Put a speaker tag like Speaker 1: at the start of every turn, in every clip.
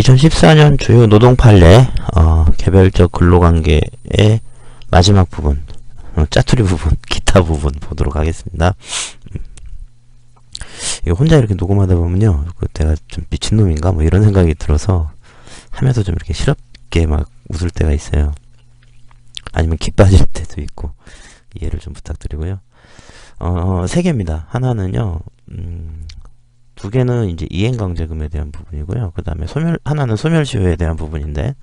Speaker 1: 2014년 주요 노동 판례 개별적 근로관계의 마지막 부분, 짜투리 부분, 기타 부분 보도록 하겠습니다. 이거 혼자 이렇게 녹음하다 보면요, 내가 좀 미친놈인가 뭐 이런 생각이 들어서 하면서 좀 이렇게 실없게 막 웃을 때가 있어요. 아니면 기 빠질 때도 있고 이해를 좀 부탁드리고요. 세 개입니다. 하나는요, 두 개는 이제 이행강제금에 대한 부분이고요. 그 다음에 하나는 소멸시효에 대한 부분인데,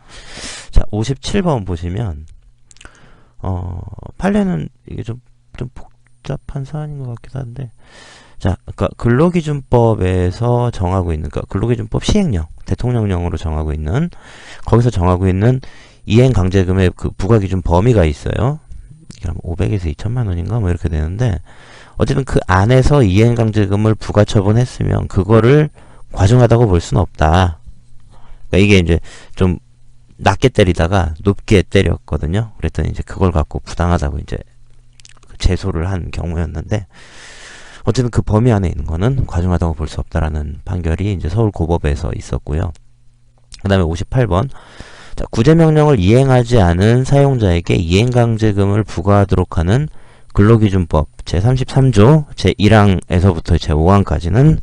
Speaker 1: 자, 57번 보시면, 판례는 이게 좀 복잡한 사안인 것 같기도 한데, 자, 그러니까 근로기준법에서 정하고 있는, 그러니까 근로기준법 시행령, 대통령령으로 정하고 있는, 거기서 정하고 있는 이행강제금의 그 부과기준 범위가 있어요. 이게 500에서 2천만 원인가 뭐 이렇게 되는데, 어쨌든 그 안에서 이행강제금을 부과처분했으면 그거를 과중하다고 볼 수는 없다. 그러니까 이게 이제 좀 낮게 때리다가 높게 때렸거든요. 그랬더니 이제 그걸 갖고 부당하다고 이제 제소를 한 경우였는데, 어쨌든 그 범위 안에 있는 거는 과중하다고 볼 수 없다라는 판결이 이제 서울고법에서 있었고요. 그 다음에 58번. 자, 구제명령을 이행하지 않은 사용자에게 이행강제금을 부과하도록 하는 근로기준법 제33조 제1항에서부터 제5항까지는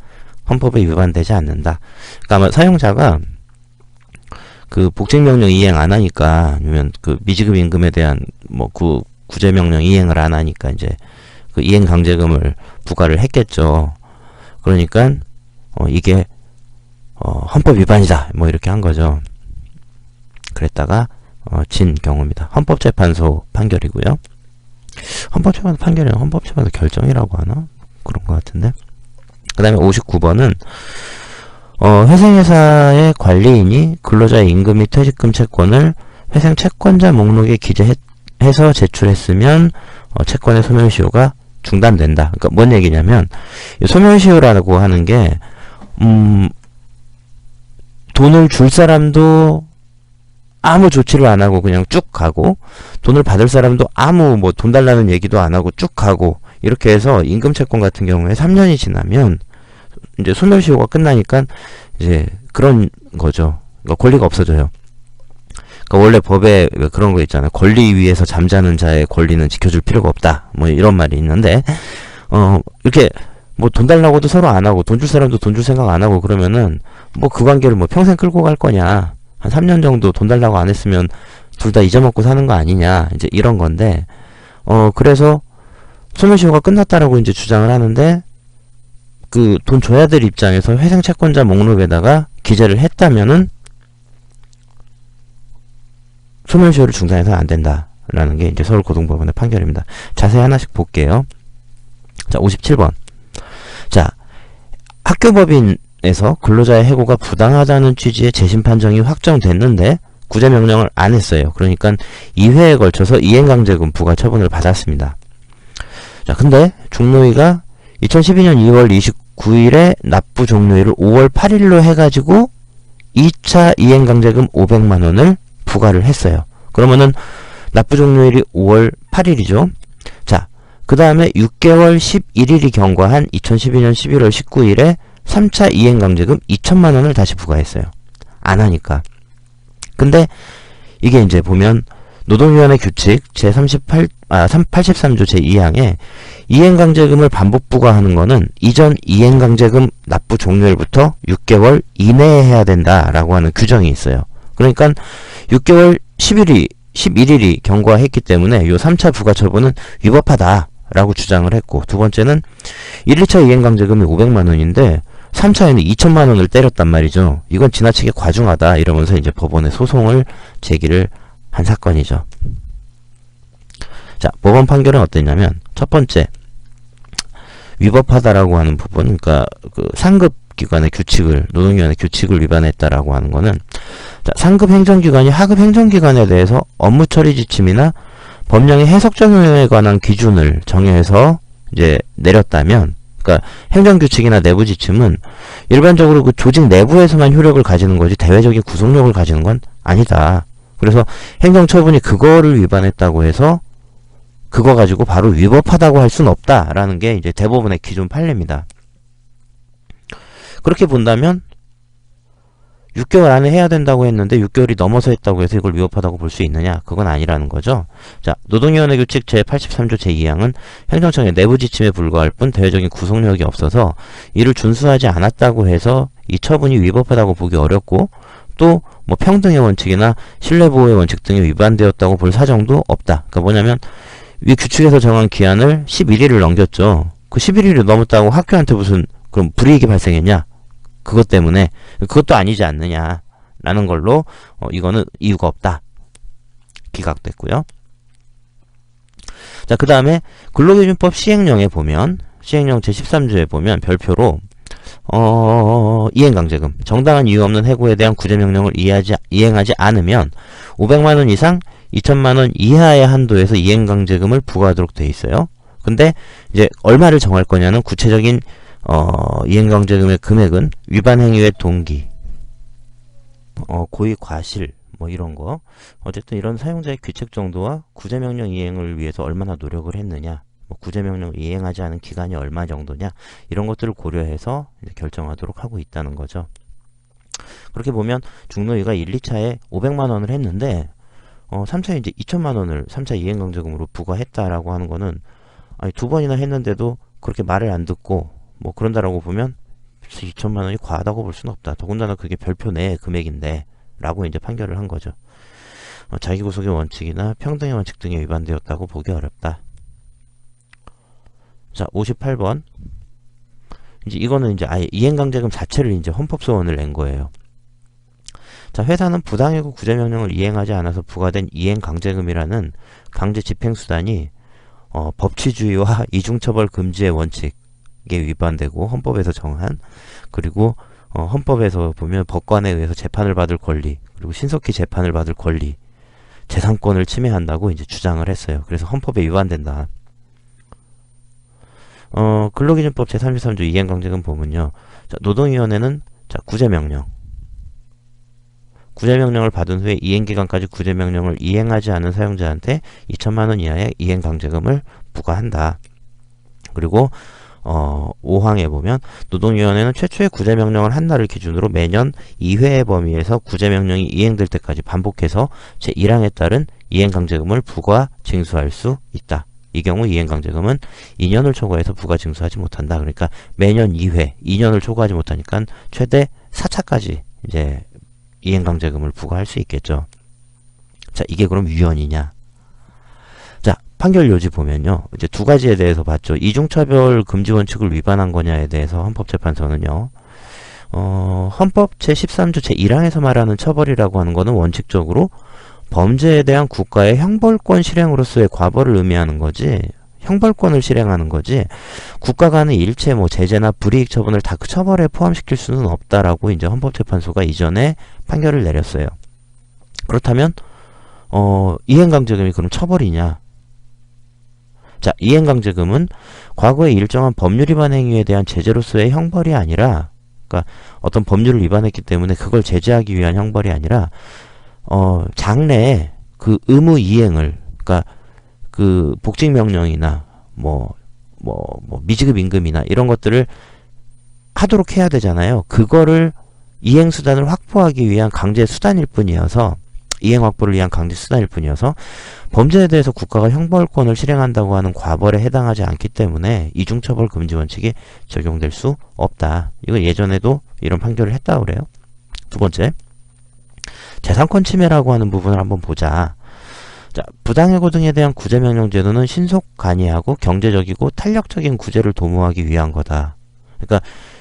Speaker 1: 헌법에 위반되지 않는다. 그러니까 아마 사용자가 그 복직명령 이행 안 하니까, 아니면 그 미지급 임금에 대한 뭐 그 구제명령 이행을 안 하니까 이제 그 이행강제금을 부과를 했겠죠. 그러니까 이게 헌법 위반이다 뭐 이렇게 한 거죠. 그랬다가 진 경우입니다. 헌법재판소 판결이고요. 헌법재판소 판결이 아니라 헌법재판소 결정이라고 하나? 그런 것 같은데. 그 다음에 59번은 회생회사의 관리인이 근로자의 임금 및 퇴직금 채권을 회생 채권자 목록에 기재해서 제출했으면 채권의 소멸시효가 중단된다. 그러니까 뭔 얘기냐면, 소멸시효라고 하는 게 돈을 줄 사람도 아무 조치를 안 하고 그냥 쭉 가고, 돈을 받을 사람도 아무 뭐 돈 달라는 얘기도 안 하고 쭉 가고, 이렇게 해서 임금 채권 같은 경우에 3년이 지나면 이제 소멸시효가 끝나니까 이제 그런 거죠. 그러니까 권리가 없어져요. 그러니까 원래 법에 그런 거 있잖아요. 권리 위에서 잠자는 자의 권리는 지켜줄 필요가 없다. 뭐 이런 말이 있는데, 이렇게 뭐 돈 달라고도 서로 안 하고, 돈 줄 사람도 돈 줄 생각 안 하고 그러면은 뭐 그 관계를 뭐 평생 끌고 갈 거냐. 한 3년 정도 돈 달라고 안 했으면 둘 다 잊어먹고 사는 거 아니냐. 이제 이런 건데, 그래서 소멸시효가 끝났다라고 이제 주장을 하는데, 그 돈 줘야 될 입장에서 회생 채권자 목록에다가 기재를 했다면은 소멸시효를 중단해서는 안 된다라는 게 이제 서울고등법원의 판결입니다. 자세히 하나씩 볼게요. 자, 57번. 자, 학교법인에서 근로자의 해고가 부당하다는 취지의 재심 판정이 확정됐는데 구제명령을 안 했어요. 그러니까 2회에 걸쳐서 이행강제금 부과 처분을 받았습니다. 자, 근데 중노위가 2012년 2월 29일에 납부 종료일을 5월 8일로 해가지고 2차 이행강제금 500만원을 부과를 했어요. 그러면은 납부 종료일이 5월 8일이죠. 자, 그 다음에 6개월 11일이 경과한 2012년 11월 19일에 3차 이행강제금 2천만원을 다시 부과했어요. 안 하니까. 근데 이게 이제 보면 노동위원회 규칙 제83조 제2항에 이행강제금을 반복 부과하는 거는 이전 이행강제금 납부 종료일부터 6개월 이내에 해야 된다라고 하는 규정이 있어요. 그러니까 6개월 11일이 경과했기 때문에 요 3차 부과 처분은 위법하다라고 주장을 했고, 두 번째는 1, 2차 이행강제금이 500만원인데 3차에는 2천만원을 때렸단 말이죠. 이건 지나치게 과중하다 이러면서 이제 법원에 소송을 제기를 한 사건이죠. 자, 법원 판결은 어땠냐면, 첫 번째, 위법하다라고 하는 부분, 그러니까 그 상급기관의 규칙을, 노동위원회 규칙을 위반했다라고 하는 거는, 자, 상급 행정기관이 하급 행정기관에 대해서 업무 처리 지침이나 법령의 해석 적용에 관한 기준을 정해서 이제 내렸다면, 그러니까 행정규칙이나 내부 지침은 일반적으로 그 조직 내부에서만 효력을 가지는 거지 대외적인 구속력을 가지는 건 아니다. 그래서 행정처분이 그거를 위반했다고 해서 그거 가지고 바로 위법하다고 할 수는 없다라는 게 이제 대법원의 기존 판례입니다. 그렇게 본다면 6개월 안에 해야 된다고 했는데 6개월이 넘어서 했다고 해서 이걸 위법하다고 볼 수 있느냐? 그건 아니라는 거죠. 자, 노동위원회 규칙 제83조 제2항은 행정청의 내부 지침에 불과할 뿐 대외적인 구속력이 없어서 이를 준수하지 않았다고 해서 이 처분이 위법하다고 보기 어렵고, 또 뭐 평등의 원칙이나 신뢰보호의 원칙 등이 위반되었다고 볼 사정도 없다. 그러니까 뭐냐면 위 규칙에서 정한 기한을 11일을 넘겼죠. 그 11일이 넘었다고 학교한테 무슨 그럼 불이익이 발생했냐? 그것 때문에 그것도 아니지 않느냐 라는 걸로 이거는 이유가 없다. 기각됐고요. 자, 그 다음에 근로기준법 시행령에 보면, 시행령 제13조에 보면 별표로 이행강제금, 정당한 이유 없는 해고에 대한 구제명령을 이행하지 않으면 500만원 이상 2천만원 이하의 한도에서 이행강제금을 부과하도록 돼 있어요. 근데 이제 얼마를 정할 거냐는 구체적인 이행강제금의 금액은 위반 행위의 동기, 고의 과실, 뭐 이런 거, 어쨌든 이런 사용자의 귀책 정도와 구제명령 이행을 위해서 얼마나 노력을 했느냐, 뭐 구제명령을 이행하지 않은 기간이 얼마 정도냐, 이런 것들을 고려해서 이제 결정하도록 하고 있다는 거죠. 그렇게 보면 중노위가 1, 2차에 500만원을 했는데 3차에 이제 2천만원을 3차 이행강제금으로 부과했다라고 하는 거는, 아니, 2번이나 했는데도 그렇게 말을 안 듣고 뭐 그런다라고 보면 2천만원이 과하다고 볼 수는 없다. 더군다나 그게 별표 내의 금액인데 라고 이제 판결을 한 거죠. 자기구속의 원칙이나 평등의 원칙 등에 위반되었다고 보기 어렵다. 자, 58번. 이제 이거는 이제 아예 이행강제금 자체를 이제 헌법소원을 낸 거예요. 자, 회사는 부당해고 구제명령을 이행하지 않아서 부과된 이행강제금이라는 강제 집행수단이 법치주의와 이중처벌 금지의 원칙에 위반되고, 헌법에서 정한, 그리고 헌법에서 보면 법관에 의해서 재판을 받을 권리, 그리고 신속히 재판을 받을 권리, 재산권을 침해한다고 이제 주장을 했어요. 그래서 헌법에 위반된다. 근로기준법 제33조 이행강제금 보면요. 자, 노동위원회는 자, 구제명령을 받은 후에 이행기간까지 구제명령을 이행하지 않은 사용자한테 2천만원 이하의 이행강제금을 부과한다. 그리고 5항에 보면 노동위원회는 최초의 구제명령을 한 날을 기준으로 매년 2회의 범위에서 구제명령이 이행될 때까지 반복해서 제1항에 따른 이행강제금을 부과 징수할 수 있다. 이 경우 이행강제금은 2년을 초과해서 부과 징수하지 못한다. 그러니까 매년 2회, 2년을 초과하지 못하니까 최대 4차까지 이제 이행강제금을 부과할 수 있겠죠. 자, 이게 그럼 위헌이냐? 자, 판결 요지 보면요. 이제 두 가지에 대해서 봤죠. 이중처벌 금지 원칙을 위반한 거냐에 대해서 헌법재판소는요. 헌법 제13조 제1항에서 말하는 처벌이라고 하는 거는 원칙적으로 범죄에 대한 국가의 형벌권 실행으로서의 과벌을 의미하는 거지, 형벌권을 실행하는 거지, 국가가 하는 일체 뭐 제재나 불이익 처분을 다 그 처벌에 포함시킬 수는 없다라고 이제 헌법재판소가 이전에 판결을 내렸어요. 그렇다면 이행강제금이 그럼 처벌이냐? 자, 이행강제금은 과거에 일정한 법률 위반 행위에 대한 제재로서의 형벌이 아니라, 그러니까 어떤 법률을 위반했기 때문에 그걸 제재하기 위한 형벌이 아니라 장래에 그 의무 이행을, 그러니까 그 복직명령이나 미지급 임금이나 이런 것들을 하도록 해야 되잖아요. 그거를 이행수단을 확보하기 위한 강제수단일 뿐이어서, 이행 확보를 위한 강제수단일 뿐이어서 범죄에 대해서 국가가 형벌권을 실행한다고 하는 과벌에 해당하지 않기 때문에 이중처벌 금지 원칙이 적용될 수 없다. 이거 예전에도 이런 판결을 했다고 그래요. 두 번째, 재산권 침해라고 하는 부분을 한번 보자. 자, 부당해고 등에 대한 구제명령 제도는 신속 간이하고 경제적이고 탄력적인 구제를 도모하기 위한 거다. 그러니까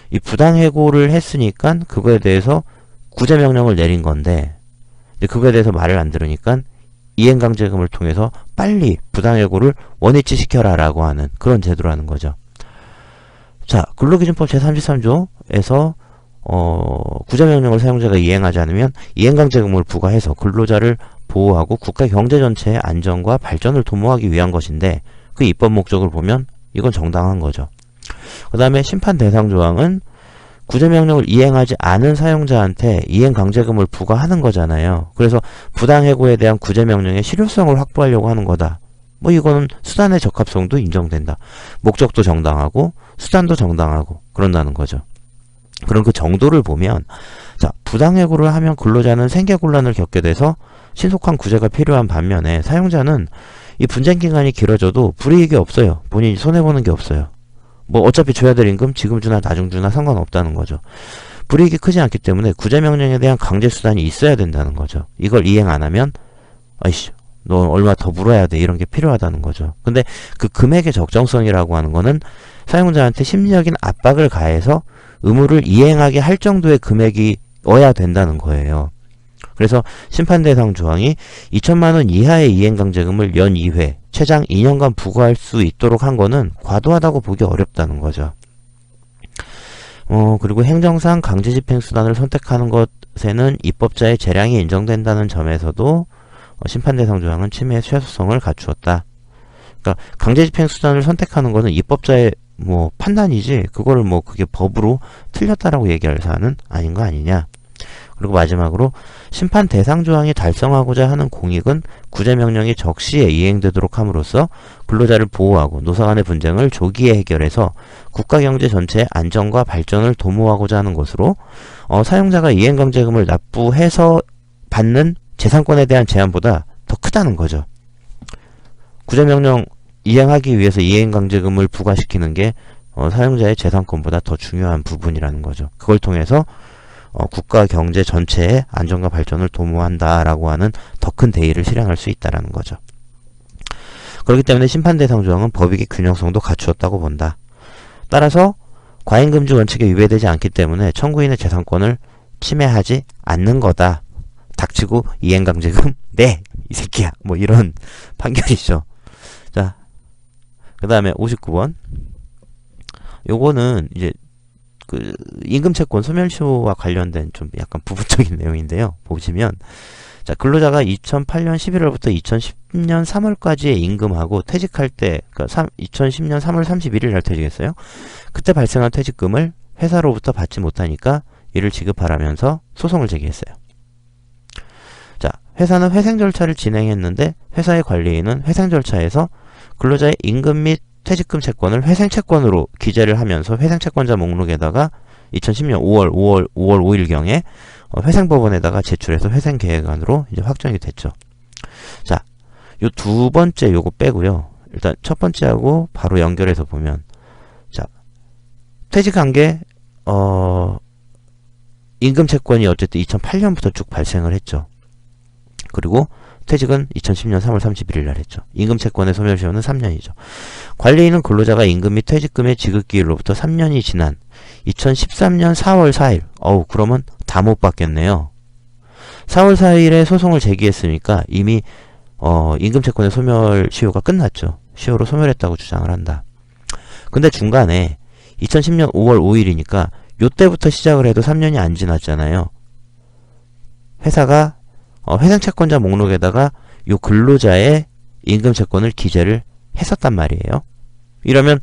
Speaker 1: 이 부당해고를 했으니까 그거에 대해서 구제명령을 내린 건데, 그거에 대해서 말을 안 들으니까 이행강제금을 통해서 빨리 부당해고를 원위치 시켜라 라고 하는 그런 제도라는 거죠. 자, 근로기준법 제33조에서 구제명령을 사용자가 이행하지 않으면 이행강제금을 부과해서 근로자를 보호하고 국가 경제 전체의 안정과 발전을 도모하기 위한 것인데, 그 입법 목적을 보면 이건 정당한 거죠. 그 다음에 심판 대상 조항은 구제명령을 이행하지 않은 사용자한테 이행강제금을 부과하는 거잖아요. 그래서 부당해고에 대한 구제명령의 실효성을 확보하려고 하는 거다. 뭐 이거는 수단의 적합성도 인정된다. 목적도 정당하고 수단도 정당하고 그런다는 거죠. 그럼 그 정도를 보면 자, 부당해고를 하면 근로자는 생계곤란을 겪게 돼서 신속한 구제가 필요한 반면에 사용자는 이 분쟁 기간이 길어져도 불이익이 없어요. 본인이 손해보는 게 없어요. 뭐 어차피 줘야 될 임금 지금 주나 나중 주나 상관없다는 거죠. 불이익이 크지 않기 때문에 구제명령에 대한 강제수단이 있어야 된다는 거죠. 이걸 이행 안 하면 아이씨 너 얼마 더 물어야 돼 이런 게 필요하다는 거죠. 근데 그 금액의 적정성이라고 하는 거는 사용자한테 심리적인 압박을 가해서 의무를 이행하게 할 정도의 금액이 어야 된다는 거예요. 그래서 심판대상 조항이 2천만원 이하의 이행강제금을 연 2회, 최장 2년간 부과할 수 있도록 한 거는 과도하다고 보기 어렵다는 거죠. 그리고 행정상 강제집행수단을 선택하는 것에는 입법자의 재량이 인정된다는 점에서도 심판대상 조항은 침해의 최소성을 갖추었다. 그러니까 강제집행수단을 선택하는 거는 입법자의 뭐 판단이지 그거를 뭐 그게 법으로 틀렸다라고 얘기할 사안은 아닌 거 아니냐. 그리고 마지막으로 심판 대상 조항이 달성하고자 하는 공익은 구제명령이 적시에 이행되도록 함으로써 근로자를 보호하고 노사 간의 분쟁을 조기에 해결해서 국가경제 전체의 안정과 발전을 도모하고자 하는 것으로 사용자가 이행강제금을 납부해서 받는 재산권에 대한 제한보다 더 크다는 거죠. 구제명령 이행하기 위해서 이행강제금을 부과시키는 게 사용자의 재산권보다 더 중요한 부분이라는 거죠. 그걸 통해서 국가 경제 전체의 안정과 발전을 도모한다라고 하는 더 큰 대의를 실행할 수 있다라는 거죠. 그렇기 때문에 심판 대상 조항은 법익의 균형성도 갖추었다고 본다. 따라서 과잉금지 원칙에 위배되지 않기 때문에 청구인의 재산권을 침해하지 않는 거다. 닥치고 이행강제금 네! 이 새끼야! 뭐 이런 판결이죠. 자, 그 다음에 59번. 요거는 이제 그 임금채권 소멸시효와 관련된 좀 약간 부분적인 내용인데요. 보시면 자, 근로자가 2008년 11월부터 2010년 3월까지의 임금하고 퇴직할 때 그러니까 2010년 3월 31일 날 퇴직했어요. 그때 발생한 퇴직금을 회사로부터 받지 못하니까 이를 지급하라면서 소송을 제기했어요. 자, 회사는 회생 절차를 진행했는데 회사의 관리인은 회생 절차에서 근로자의 임금 및 퇴직금 채권을 회생채권으로 기재를 하면서 회생채권자 목록에다가 2010년 5월 5일경에 회생법원에다가 제출해서 회생계획안으로 이제 확정이 됐죠. 자, 요 두 번째 요거 빼고요. 일단 첫 번째하고 바로 연결해서 보면 자, 퇴직한 게 임금채권이 어쨌든 2008년부터 쭉 발생을 했죠. 그리고 퇴직은 2010년 3월 31일 날 했죠. 임금채권의 소멸시효는 3년이죠. 관리인은 근로자가 임금 및 퇴직금의 지급기일로부터 3년이 지난 2013년 4월 4일 그러면 다 못 받겠네요. 4월 4일에 소송을 제기했으니까 이미 임금채권의 소멸시효가 끝났죠. 시효로 소멸했다고 주장을 한다. 근데 중간에 2010년 5월 5일이니까 요때부터 시작을 해도 3년이 안 지났잖아요. 회사가 회생채권자 목록에다가 요 근로자의 임금채권을 기재를 했었단 말이에요. 이러면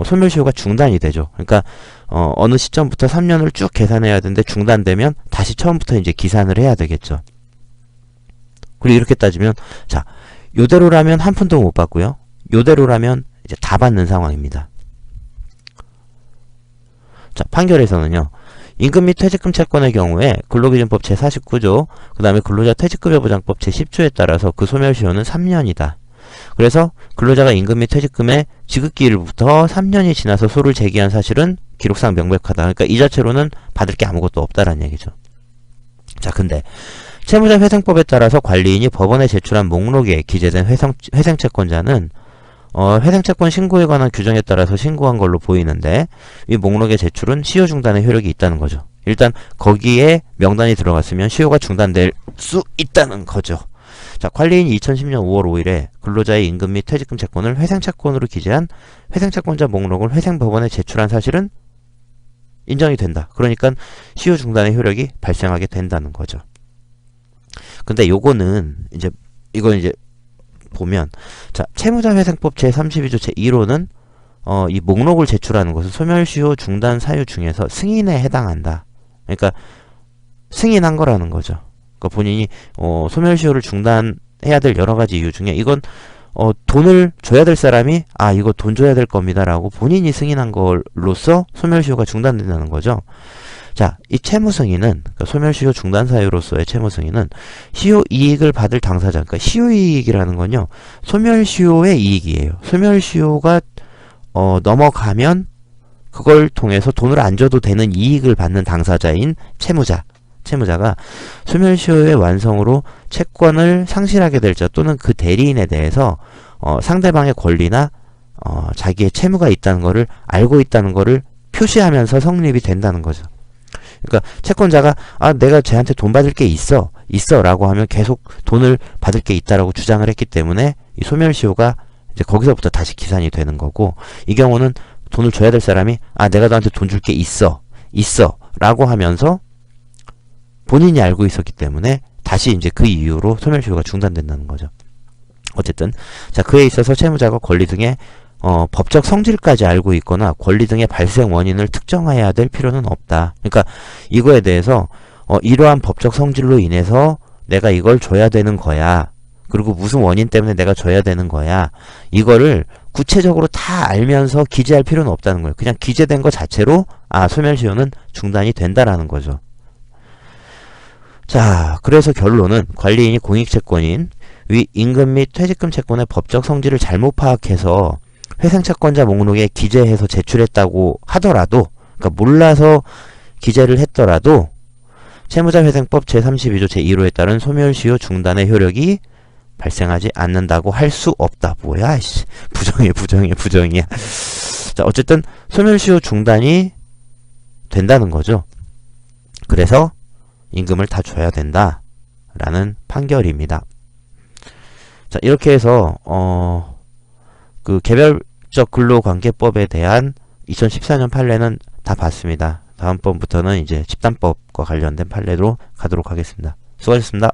Speaker 1: 소멸시효가 중단이 되죠. 그러니까 어느 시점부터 3년을 쭉 계산해야 되는데 중단되면 다시 처음부터 이제 기산을 해야 되겠죠. 그리고 이렇게 따지면 자, 요대로라면 한 푼도 못 받고요. 요대로라면 이제 다 받는 상황입니다. 자, 판결에서는요. 임금 및 퇴직금 채권의 경우에 근로기준법 제49조, 그 다음에 근로자 퇴직급여보장법 제10조에 따라서 그 소멸시효는 3년이다. 그래서 근로자가 임금 및 퇴직금의 지급기일부터 3년이 지나서 소를 제기한 사실은 기록상 명백하다. 그러니까 이 자체로는 받을 게 아무것도 없다라는 얘기죠. 자, 근데 채무자 회생법에 따라서 관리인이 법원에 제출한 목록에 기재된 회생채권자는 회생채권 신고에 관한 규정에 따라서 신고한 걸로 보이는데 이 목록의 제출은 시효 중단의 효력이 있다는 거죠. 일단 거기에 명단이 들어갔으면 시효가 중단될 수 있다는 거죠. 자, 관리인이 2010년 5월 5일에 근로자의 임금 및 퇴직금 채권을 회생채권으로 기재한 회생채권자 목록을 회생법원에 제출한 사실은 인정이 된다. 그러니까 시효 중단의 효력이 발생하게 된다는 거죠. 근데 요거는 이건 이제 보면 자, 채무자회생법 제32조 제1호는 이 목록을 제출하는 것은 소멸시효 중단 사유 중에서 승인에 해당한다. 그러니까 승인한 거라는 거죠. 그러니까 본인이 소멸시효를 중단해야 될 여러 가지 이유 중에 이건 돈을 줘야 될 사람이 이거 돈 줘야 될 겁니다 라고 본인이 승인한 걸로써 소멸시효가 중단된다는 거죠. 자, 이 채무승인은 그러니까 소멸시효 중단 사유로서의 채무승인은 시효 이익을 받을 당사자, 그러니까 시효 이익이라는 건요, 소멸시효의 이익이에요. 소멸시효가 넘어가면 그걸 통해서 돈을 안 줘도 되는 이익을 받는 당사자인 채무자가 소멸시효의 완성으로 채권을 상실하게 될 자 또는 그 대리인에 대해서 상대방의 권리나 자기의 채무가 있다는 거를 알고 있다는 거를 표시하면서 성립이 된다는 거죠. 그러니까 채권자가 내가 쟤한테 돈 받을 게 있어 라고 하면 계속 돈을 받을 게 있다라고 주장을 했기 때문에 이 소멸시효가 이제 거기서부터 다시 기산이 되는 거고, 이 경우는 돈을 줘야 될 사람이 내가 너한테 돈 줄 게 있어 라고 하면서 본인이 알고 있었기 때문에 다시 이제 그 이유로 소멸시효가 중단된다는 거죠. 어쨌든 자, 그에 있어서 채무자가 권리 등의 법적 성질까지 알고 있거나 권리 등의 발생 원인을 특정해야 될 필요는 없다. 그러니까 이거에 대해서 이러한 법적 성질로 인해서 내가 이걸 줘야 되는 거야. 그리고 무슨 원인 때문에 내가 줘야 되는 거야. 이거를 구체적으로 다 알면서 기재할 필요는 없다는 거예요. 그냥 기재된 것 자체로 소멸시효는 중단이 된다라는 거죠. 자, 그래서 결론은 관리인이 공익채권인 위 임금 및 퇴직금 채권의 법적 성질을 잘못 파악해서 회생채권자 목록에 기재해서 제출했다고 하더라도, 그러니까 몰라서 기재를 했더라도 채무자회생법 제32조 제1호에 따른 소멸시효 중단의 효력이 발생하지 않는다고 할 수 없다. 뭐야, 씨. 부정이야. 자, 어쨌든 소멸시효 중단이 된다는 거죠. 그래서 임금을 다 줘야 된다 라는 판결입니다. 자, 이렇게 해서 그 개별적 근로관계법에 대한 2014년 판례는 다 봤습니다. 다음번부터는 이제 집단법과 관련된 판례로 가도록 하겠습니다. 수고하셨습니다.